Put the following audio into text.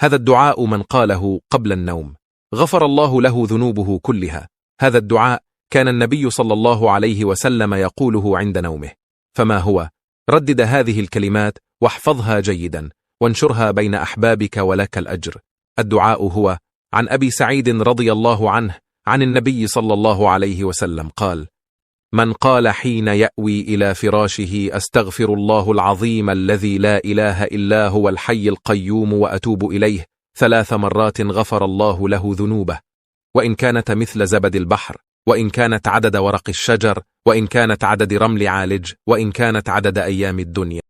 هذا الدعاء من قاله قبل النوم غفر الله له ذنوبه كلها. هذا الدعاء كان النبي صلى الله عليه وسلم يقوله عند نومه. فما هو؟ ردد هذه الكلمات واحفظها جيدا وانشرها بين أحبابك ولك الأجر. الدعاء هو عن أبي سعيد رضي الله عنه عن النبي صلى الله عليه وسلم قال: من قال حين يأوي إلى فراشه أستغفر الله العظيم الذي لا إله إلا هو الحي القيوم وأتوب إليه 3 مرات غفر الله له ذنوبه، وإن كانت مثل زبد البحر، وإن كانت عدد ورق الشجر، وإن كانت عدد رمل عالج، وإن كانت عدد أيام الدنيا.